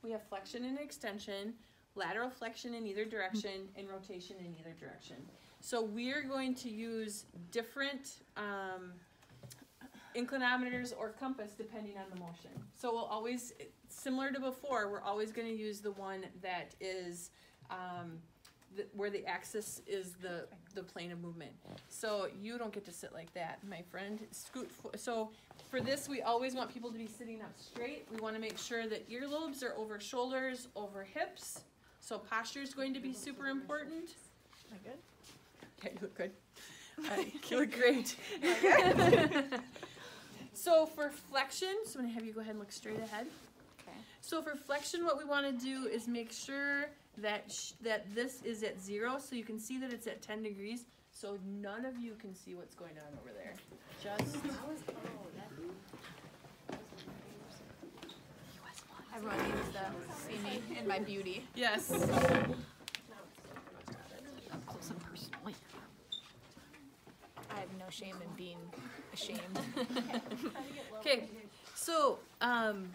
we have flexion and extension, lateral flexion in either direction, and rotation in either direction. So we're going to use different inclinometers or compass depending on the motion. So we'll always, similar to before, we're always going to use the one that is where the axis is the plane of movement. So you don't get to sit like that, my friend. Scoot. So for this, we always want people to be sitting up straight. We want to make sure that earlobes are over shoulders, over hips. So posture is going to be super important. Am I good? Yeah, you look good. You look great. So for flexion, so I'm going to have you go ahead and look straight ahead. Okay. So for flexion, what we want to do is make sure that this is at 0, so you can see that it's at 10 degrees, so none of you can see what's going on over there. Just Everyone needs to see me in my beauty. yes. Up close and personally. I have no shame in being ashamed. Okay, so I'm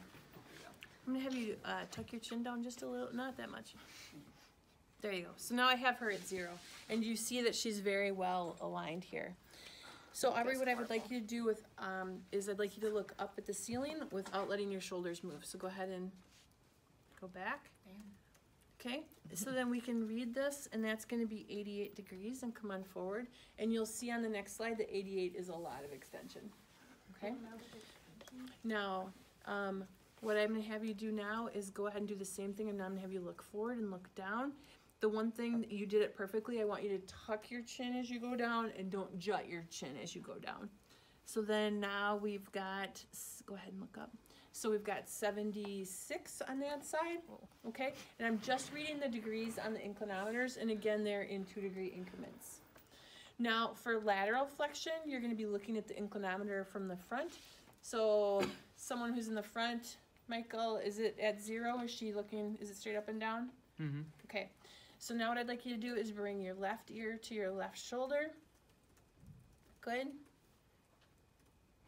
gonna have you tuck your chin down just a little, not that much. There you go. So now I have her at 0, and you see that she's very well aligned here. So Aubrey, what I would like you to do with is I'd like you to look up at the ceiling without letting your shoulders move. So go ahead and go back. Okay, so then we can read this, and that's going to be 88 degrees, and come on forward. And you'll see on the next slide that 88 is a lot of extension. Okay? Now, what I'm going to have you do now is go ahead and do the same thing, and now I'm going to have you look forward and look down. The one thing that you did it perfectly, I want you to tuck your chin as you go down, and don't jut your chin as you go down. So then now we've got, go ahead and look up. So we've got 76 on that side, okay? And I'm just reading the degrees on the inclinometers, and again, they're in 2-degree increments. Now, for lateral flexion, you're gonna be looking at the inclinometer from the front. So someone who's in the front, Michael, is it at 0? Is she looking, is it straight up and down? Mm-hmm. Okay, so now what I'd like you to do is bring your left ear to your left shoulder. Good.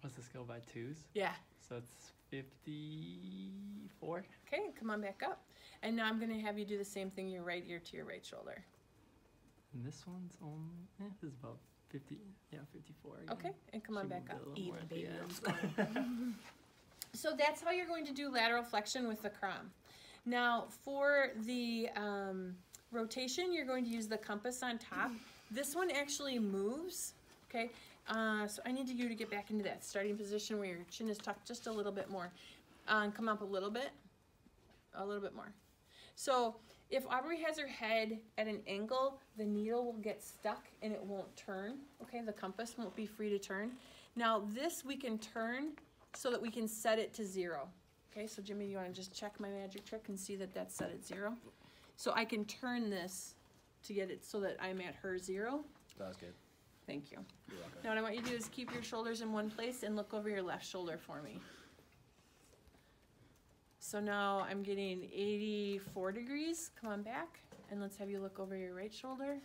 What's the scale by 2s? Yeah. So it's 54. Okay, come on back up. And now I'm going to have you do the same thing, your right ear to your right shoulder. And this one's only, this is about 50, yeah, 54 again. Okay, and come on back up. Even baby. So that's how you're going to do lateral flexion with the crom. Now for the rotation, you're going to use the compass on top. This one actually moves, okay? So I need you to get back into that starting position where your chin is tucked just a little bit more. Come up a little bit more. So if Aubrey has her head at an angle, the needle will get stuck and it won't turn, okay? The compass won't be free to turn. Now this we can turn so that we can set it to 0. Okay, so Jimmy, you want to just check my magic trick and see that that's set at 0? So I can turn this to get it so that I'm at her 0. That's good. Thank you. You're welcome. Now what I want you to do is keep your shoulders in one place and look over your left shoulder for me. So now I'm getting 84 degrees. Come on back, and let's have you look over your right shoulder.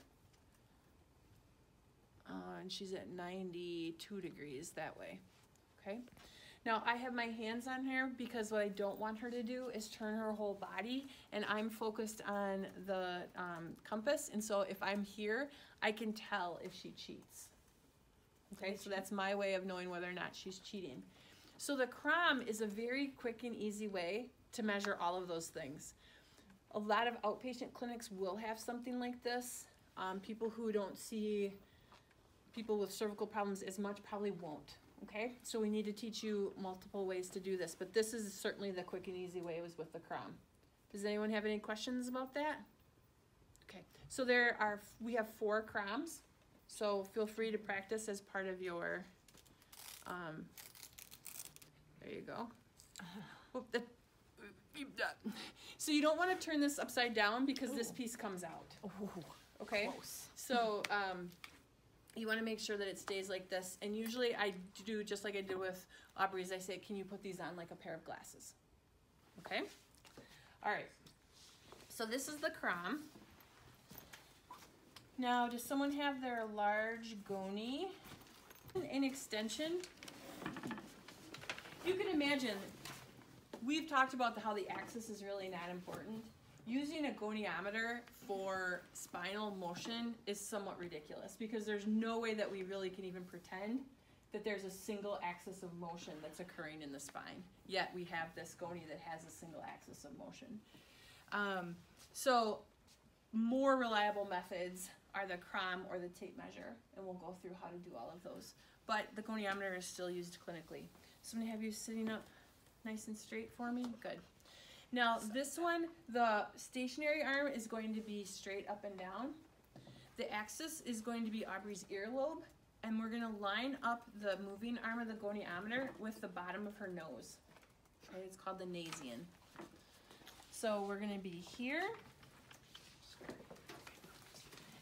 And she's at 92 degrees that way, okay? Now I have my hands on her because what I don't want her to do is turn her whole body, and I'm focused on the compass, and so if I'm here, I can tell if she cheats. Okay, so that's my way of knowing whether or not she's cheating. So the crom is a very quick and easy way to measure all of those things. A lot of outpatient clinics will have something like this. People who don't see people with cervical problems as much probably won't. Okay, so we need to teach you multiple ways to do this, but this is certainly the quick and easy way, was with the crom. Does anyone have any questions about that? Okay, so we have 4 croms, so feel free to practice as part of your, there you go. So you don't want to turn this upside down because this piece comes out. Okay, close. So you want to make sure that it stays like this, and usually I do just like I did with Aubrey's. I say, can you put these on like a pair of glasses? Okay, all right, so this is the crom. Now, does someone have their large goni in extension? You can imagine we've talked about how the axis is really not important. Using a goniometer for spinal motion is somewhat ridiculous because there's no way that we really can even pretend that there's a single axis of motion that's occurring in the spine. Yet we have this goni that has a single axis of motion. So more reliable methods are the CROM or the tape measure, and we'll go through how to do all of those. But the goniometer is still used clinically. So I'm going to have you sitting up nice and straight for me. Good. Now this one, the stationary arm is going to be straight up and down. The axis is going to be Aubrey's earlobe, and we're going to line up the moving arm of the goniometer with the bottom of her nose. Okay, it's called the nasian. So we're going to be here.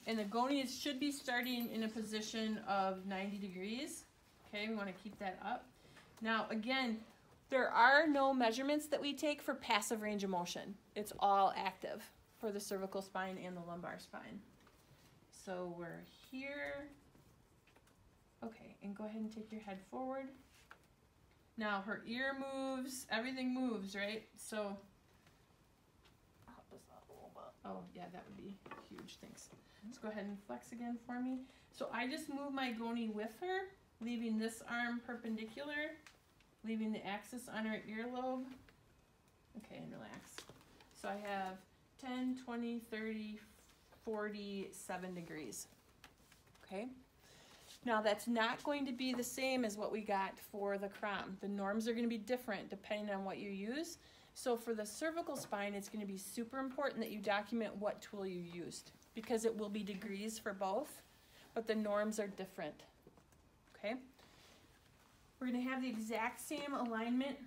And the gonies should be starting in a position of 90 degrees. Okay, we want to keep that up. Now again, there are no measurements that we take for passive range of motion. It's all active for the cervical spine and the lumbar spine. So we're here. Okay, and go ahead and take your head forward. Now her ear moves, everything moves, right? So, help us out a little bit. Oh yeah, that would be huge, thanks. Let's go ahead and flex again for me. So I just move my goni with her, leaving this arm perpendicular, leaving the axis on her earlobe. Okay, and relax. So I have 10, 20, 30, 47 degrees. Okay? Now that's not going to be the same as what we got for the CROM. The norms are going to be different depending on what you use. So for the cervical spine, it's going to be super important that you document what tool you used, because it will be degrees for both, but the norms are different. Okay? We're going to have the exact same alignment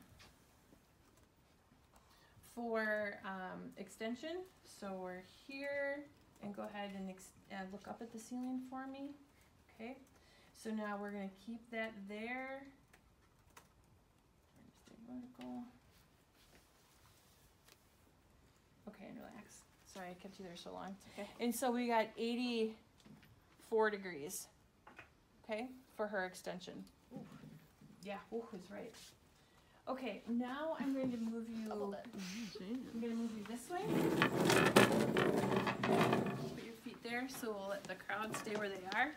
for extension. So we're here, and go ahead and look up at the ceiling for me. Okay? So now we're going to keep that there. Stay vertical. Okay, and relax. Sorry, I kept you there so long. Okay. And so we got 84 degrees, okay, for her extension. Ooh. Yeah, ooh, is right. Okay, now I'm going to move you. I'm going to move you this way. Put your feet there, so we'll let the crowd stay where they are.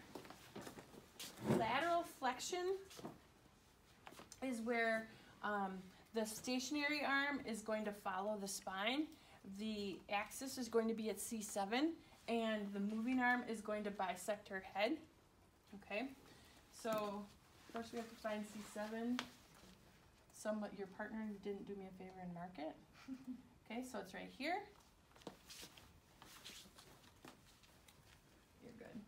Lateral flexion is where the stationary arm is going to follow the spine. The axis is going to be at C7, and the moving arm is going to bisect her head. Okay, so first we have to find C7. Your partner didn't do me a favor and mark it. Okay, so it's right here. You're good.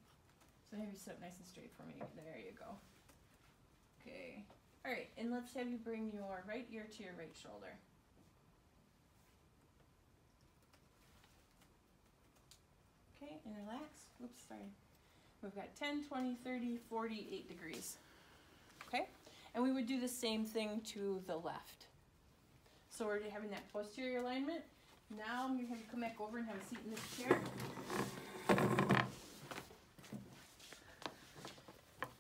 So have you sit up nice and straight for me. There you go. Okay. All right, and let's have you bring your right ear to your right shoulder. Okay, and relax. Oops, sorry. We've got 10, 20, 30, 48 degrees. Okay? And we would do the same thing to the left. So we're having that posterior alignment. Now I'm going to have you come back over and have a seat in this chair.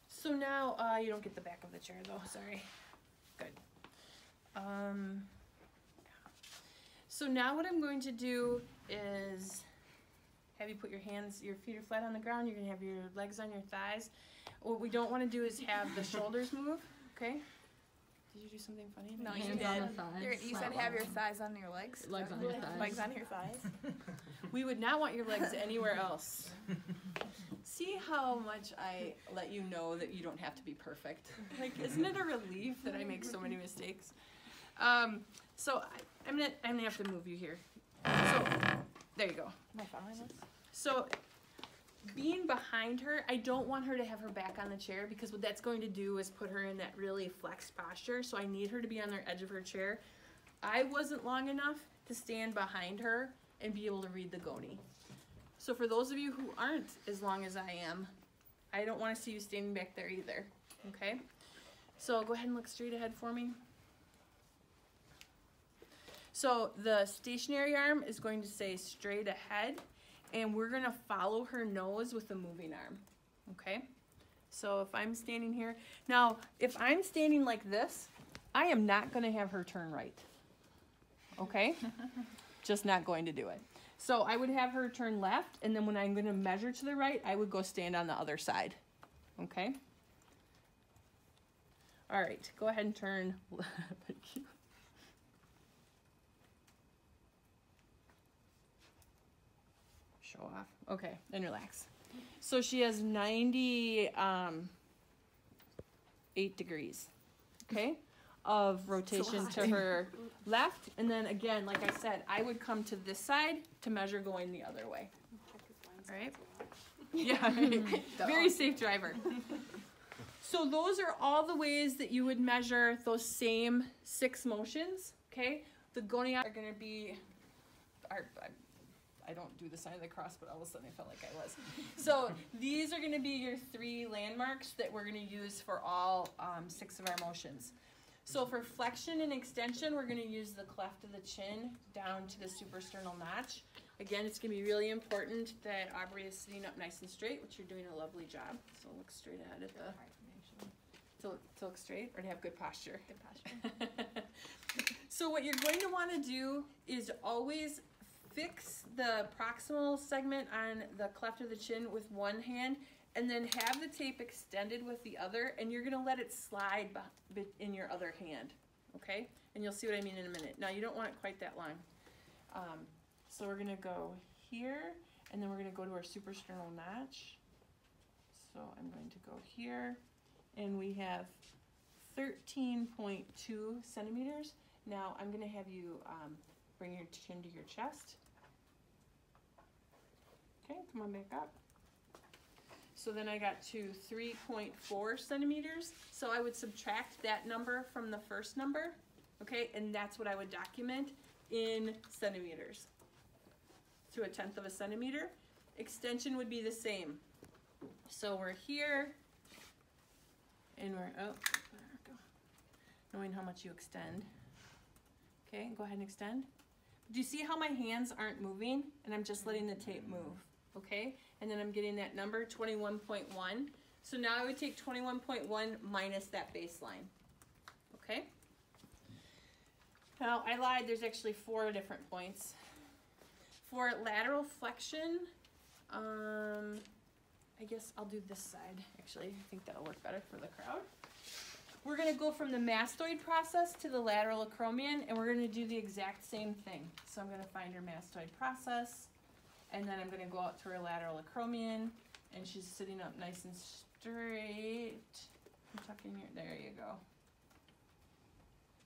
So now, you don't get the back of the chair though, sorry. Good. So now what I'm going to do is have you put your feet are flat on the ground. You're going to have your legs on your thighs. What we don't want to do is have the shoulders move, okay? Did you do something funny? No, you did. You said have your thighs on your legs. Legs on your thighs. Legs on your thighs. We would not want your legs anywhere else. See how much I let you know that you don't have to be perfect? Like, isn't it a relief that I make so many mistakes? So I'm gonna have to move you here. So there you go. Am I following this? So being behind her, I don't want her to have her back on the chair, because what that's going to do is put her in that really flexed posture. So I need her to be on the edge of her chair. I wasn't long enough to stand behind her and be able to read the goni. So for those of you who aren't as long as I am, I don't want to see you standing back there either, okay? So go ahead and look straight ahead for me. So the stationary arm is going to say straight ahead, and we're going to follow her nose with the moving arm, okay? So if I'm standing here, now if I'm standing like this, I am not going to have her turn right, okay? Just not going to do it. So I would have her turn left, and then when I'm going to measure to the right, I would go stand on the other side, okay? All right, go ahead and turn. Thank you. Show off. Okay, and relax. So she has 98 degrees, okay, of rotation to her left. And then again, like I said, I would come to this side to measure going the other way. All right? Yeah, very safe driver. So those are all the ways that you would measure those same 6 motions, okay? The goniops are going to be, I don't do the sign of the cross, but all of a sudden I felt like I was. So these are going to be your 3 landmarks that we're going to use for all 6 of our motions. So for flexion and extension, we're going to use the cleft of the chin down to the suprasternal notch. Again, it's going to be really important that Aubrey is sitting up nice and straight, which you're doing a lovely job. So look straight ahead at the... To look straight or to have good posture? Good posture. So what you're going to want to do is always fix the proximal segment on the cleft of the chin with one hand, and then have the tape extended with the other, and you're going to let it slide in your other hand, okay? And you'll see what I mean in a minute. Now, you don't want it quite that long. So we're going to go here, and then we're going to go to our suprasternal notch. So I'm going to go here, and we have 13.2 centimeters. Now, I'm going to have you bring your chin to your chest. Okay, come on back up. So then I got to 3.4 centimeters. So I would subtract that number from the first number, okay? And that's what I would document in centimeters. To 1/10 of a centimeter. Extension would be the same. So we're here, and we're, oh, there we go. Knowing how much you extend. Okay, go ahead and extend. Do you see how my hands aren't moving? And I'm just letting the tape move, okay? And then I'm getting that number, 21.1. So now I would take 21.1 minus that baseline, okay? Now, I lied, there's actually 4 different points. For lateral flexion, I guess I'll do this side, actually. I think that'll work better for the crowd. We're going to go from the mastoid process to the lateral acromion, and we're going to do the exact same thing. So I'm going to find her mastoid process, and then I'm going to go out to her lateral acromion, and she's sitting up nice and straight. I'm tucking your, there you go.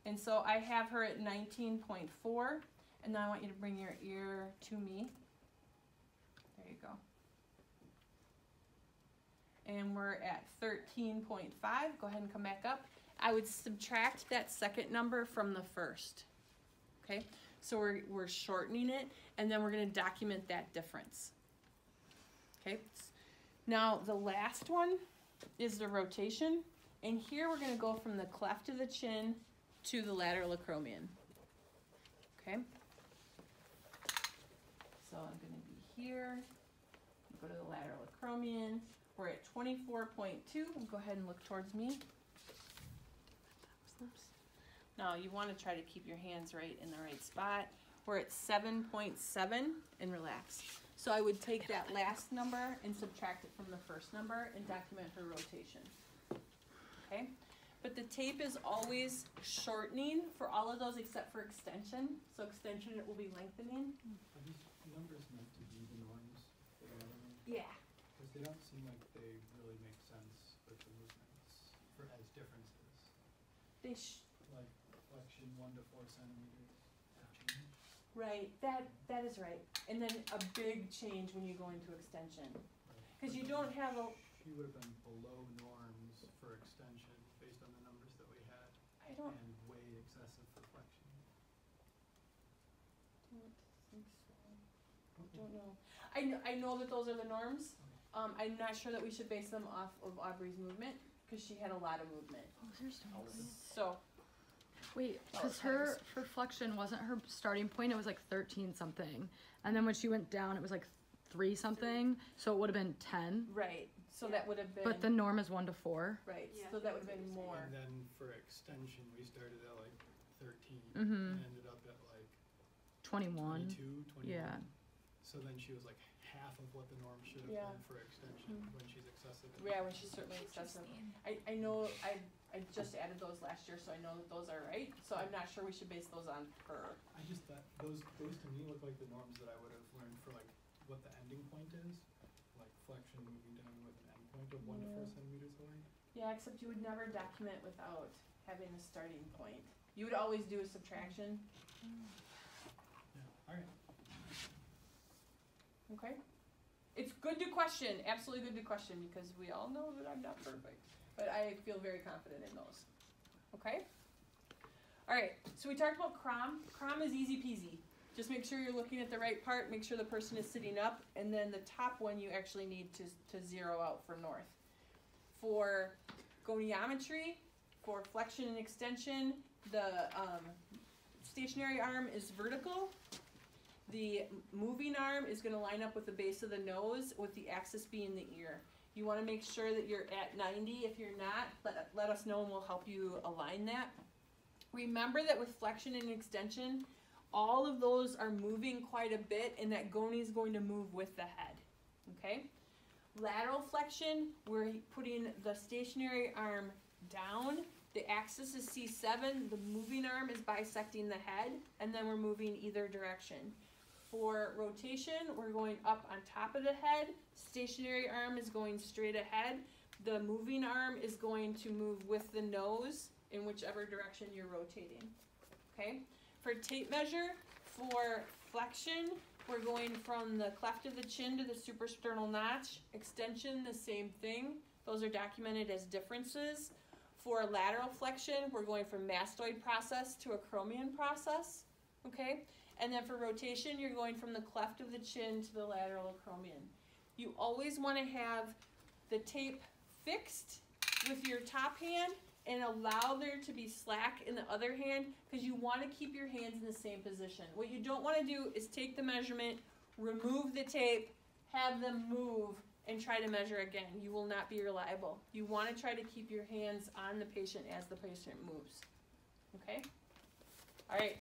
And so I have her at 19.4, and now I want you to bring your ear to me. There you go. And we're at 13.5. Go ahead and come back up. I would subtract that second number from the first. Okay, so we're shortening it, and then we're going to document that difference. Okay, now the last one is the rotation, and here we're going to go from the cleft of the chin to the lateral acromion. Okay, so I'm going to be here, go to the lateral acromion. We're at 24.2. Go ahead and look towards me. Now you want to try to keep your hands right in the right spot. We're at 7.7 and relax. So I would take that last number and subtract it from the first number and document her rotation. Okay? But the tape is always shortening for all of those except for extension. So extension, it will be lengthening. Are these numbers meant to be the norms for the other ones? Yeah. Because they don't seem like they really make sense with the movements for as differences. They Like flexion 1 to 4 centimeters change. Right, that is right. And then a big change when you go into extension. Because you don't have a... She would have been below norms for extension based on the numbers that we had. I don't way excessive for flexion. think so. I don't know. I know that those are the norms. I'm not sure that we should base them off of Aubrey's movement because she had a lot of movement. Oh, there's no way. So, Wait, Oh, because thanks. her flexion wasn't her starting point, it was like 13 something. And then when she went down, it was like 3 something. So it would have been 10. right. So that would have been... But the norm is 1 to 4. Right, Yeah, so that would have been more. And then for extension, we started at like 13 Mhm. and ended up at like 21. 22, 21. Yeah. So then she was like half of what the norm should have Yeah. been for extension when she's excessive. Yeah, when she's certainly excessive. I know I just added those last year, so I know that those are right. So I'm not sure we should base those on her. I just thought those to me look like the norms that I would have learned for like what the ending point is, like flexion moving down with an end point of 1 to 4 centimeters away. Yeah, except you would never document without having a starting point. You would always do a subtraction. Yeah. All right. Okay. It's good to question, absolutely good to question, because we all know that I'm not perfect, but I feel very confident in those. Okay? All right, so we talked about CROM. CROM is easy peasy. Just make sure you're looking at the right part, make sure the person is sitting up, and then the top one you actually need to zero out for north. For goniometry, for flexion and extension, the stationary arm is vertical. The moving arm is going to line up with the base of the nose, with the axis being the ear. You want to make sure that you're at 90. If you're not, let us know and we'll help you align that. Remember that with flexion and extension, all of those are moving quite a bit, and that goni is going to move with the head. Okay? Lateral flexion, we're putting the stationary arm down. The axis is C7. The moving arm is bisecting the head, and then we're moving either direction. For rotation, we're going up on top of the head. Stationary arm is going straight ahead. The moving arm is going to move with the nose in whichever direction you're rotating. Okay? For tape measure, for flexion, we're going from the cleft of the chin to the suprasternal notch. Extension, the same thing. Those are documented as differences. For lateral flexion, we're going from mastoid process to acromion process. Okay? And then for rotation, you're going from the cleft of the chin to the lateral acromion. You always want to have the tape fixed with your top hand and allow there to be slack in the other hand, because you want to keep your hands in the same position. What you don't want to do is take the measurement, remove the tape, have them move, and try to measure again. You will not be reliable. You want to try to keep your hands on the patient as the patient moves. Okay? All right.